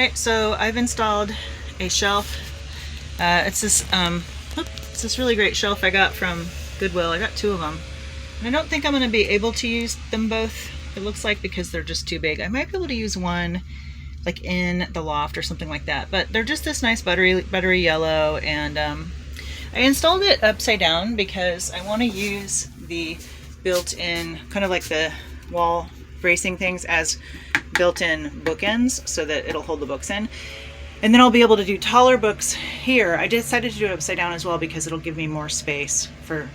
Alright, so I've installed a shelf. It's this really great shelf I got from Goodwill. I got 2 of them. And I don't think I'm going to be able to use them both, it looks like, because they're just too big. I might be able to use one like in the loft or something like that. But they're just this nice buttery yellow, and I installed it upside down because I want to use the built-in, kind of like the wall bracing things, as built-in bookends so that it'll hold the books in. And then I'll be able to do taller books here. I decided to do it upside down as well because it'll give me more space for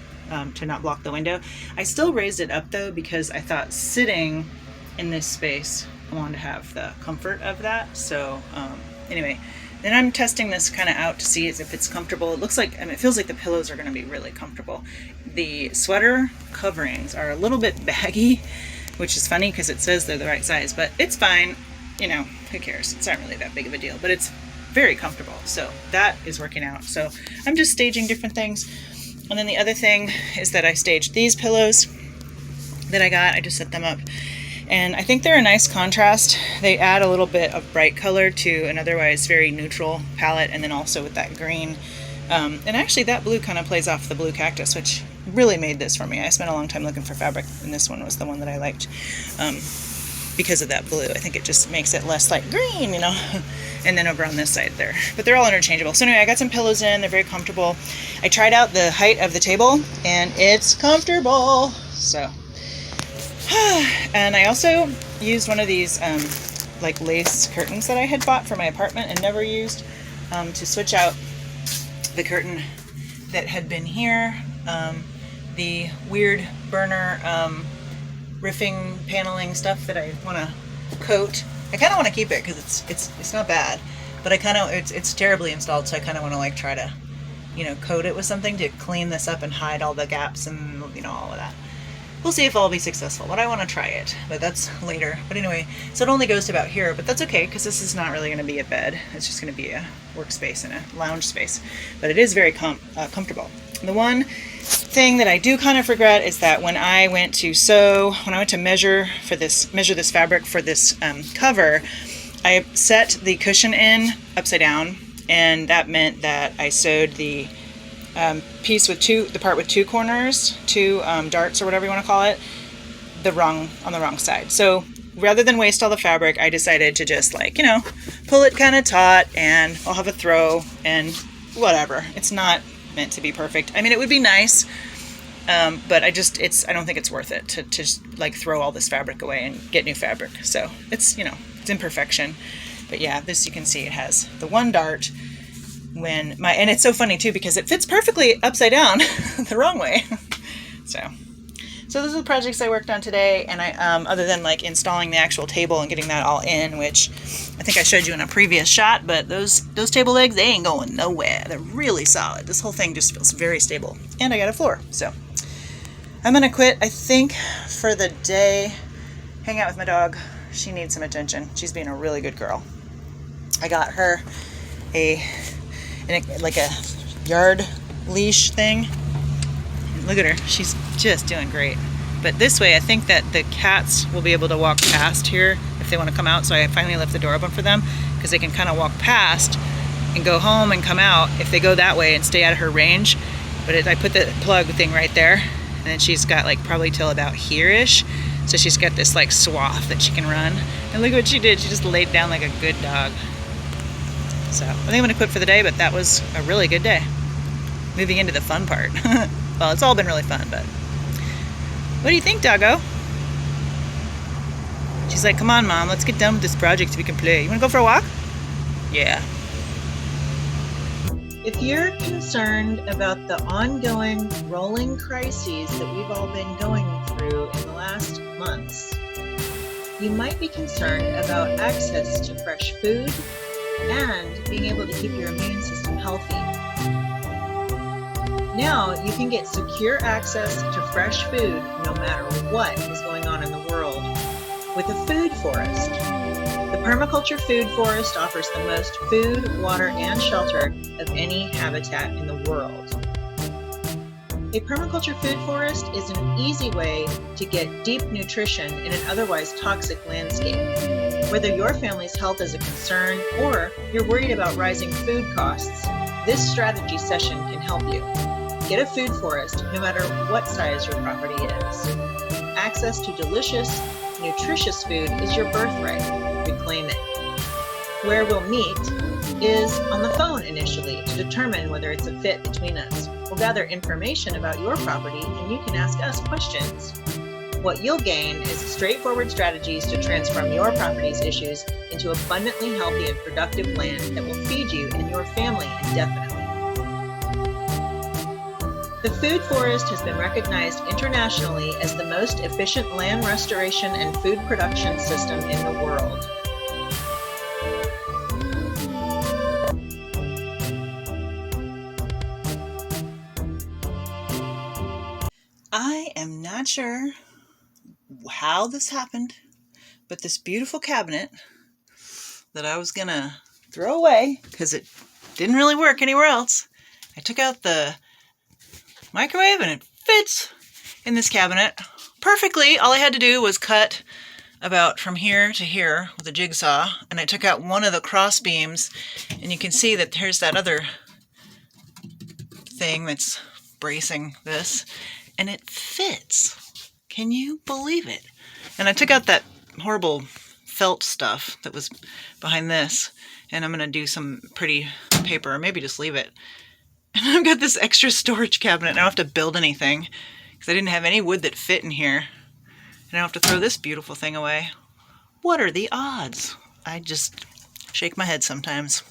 to not block the window. I still raised it up though because I thought sitting in this space, I wanted to have the comfort of that. So anyway, then I'm testing this kind of out to see if it's comfortable. It looks like, it feels like the pillows are going to be really comfortable. The sweater coverings are a little bit baggy, which is funny because it says they're the right size, but it's fine. You know, who cares? It's not really that big of a deal, but it's very comfortable. So that is working out. So I'm just staging different things. And then the other thing is that I staged these pillows that I got. I just set them up. And I think they're a nice contrast. They add a little bit of bright color to an otherwise very neutral palette, and then also with that green. And actually that blue kind of plays off the blue cactus, which really made this for me. I spent a long time looking for fabric, and this one was the one that I liked. Because of that blue. I think it just makes it less like green, you know. And then over on this side there. But they're all interchangeable. So anyway, I got some pillows in. They're very comfortable. I tried out the height of the table, and it's comfortable. So. And I also used one of these like lace curtains that I had bought for my apartment and never used to switch out the curtain that had been here. The weird burner riffing paneling stuff that I want to coat. I kind of want to keep it because it's not bad, but I kind of it's terribly installed, so I kind of want to like try to, you know, coat it with something to clean this up and hide all the gaps and, you know, all of that. We'll see if I'll be successful, but I want to try it, but that's later. But anyway, so it only goes to about here, but that's okay because this is not really going to be a bed. It's just going to be a workspace and a lounge space, but it is very comfortable. The one thing that I do kind of regret is that when I went to measure this fabric for this cover, I set the cushion in upside down, and that meant that I sewed the piece with the part with 2 corners, 2 darts or whatever you want to call it, on the wrong side. So rather than waste all the fabric, I decided to just, like, you know, pull it kind of taut, and I'll have a throw and whatever. It's not meant to be perfect. I mean, it would be nice, but I don't think it's worth it to just like throw all this fabric away and get new fabric. So it's, you know, it's imperfection. But yeah, this, you can see it has the 1 dart and it's so funny too because it fits perfectly upside down the wrong way. So those are the projects I worked on today, and I other than like installing the actual table and getting that all in, which I think I showed you in a previous shot, but those table legs, they ain't going nowhere. They're really solid. This whole thing just feels very stable. And I got a floor. So I'm gonna quit, I think, for the day. Hang out with my dog. She needs some attention. She's being a really good girl. I got her a yard leash thing. Look at her. She's just doing great. But this way, I think that the cats will be able to walk past here if they want to come out. So I finally left the door open for them because they can kind of walk past and go home and come out if they go that way and stay out of her range. But I put the plug thing right there, and then she's got like probably till about here-ish. So she's got this like swath that she can run. And look what she did. She just laid down like a good dog. So I think I'm going to quit for the day, but that was a really good day. Moving into the fun part. Well, it's all been really fun, but what do you think, doggo? She's like, come on, Mom, let's get done with this project so we can play. You want to go for a walk? Yeah. If you're concerned about the ongoing rolling crises that we've all been going through in the last months, you might be concerned about access to fresh food and being able to keep your immune system healthy. Now you can get secure access to fresh food no matter what is going on in the world with a food forest. The permaculture food forest offers the most food, water, and shelter of any habitat in the world. A permaculture food forest is an easy way to get deep nutrition in an otherwise toxic landscape. Whether your family's health is a concern or you're worried about rising food costs, this strategy session can help you. Get a food forest no matter what size your property is. Access to delicious, nutritious food is your birthright. Reclaim it. Where we'll meet is on the phone initially to determine whether it's a fit between us. We'll gather information about your property and you can ask us questions. What you'll gain is straightforward strategies to transform your property's issues into abundantly healthy and productive land that will feed you and your family indefinitely. The food forest has been recognized internationally as the most efficient land restoration and food production system in the world. I am not sure how this happened, but this beautiful cabinet that I was gonna throw away because it didn't really work anywhere else, I took out the microwave and it fits in this cabinet perfectly. All I had to do was cut about from here to here with a jigsaw, and I took out one of the cross beams, and you can see that there's that other thing that's bracing this, and it fits. Can you believe it? And I took out that horrible felt stuff that was behind this, and I'm going to do some pretty paper, or maybe just leave it. And I've got this extra storage cabinet. I don't have to build anything because I didn't have any wood that fit in here. And I don't have to throw this beautiful thing away. What are the odds? I just shake my head sometimes.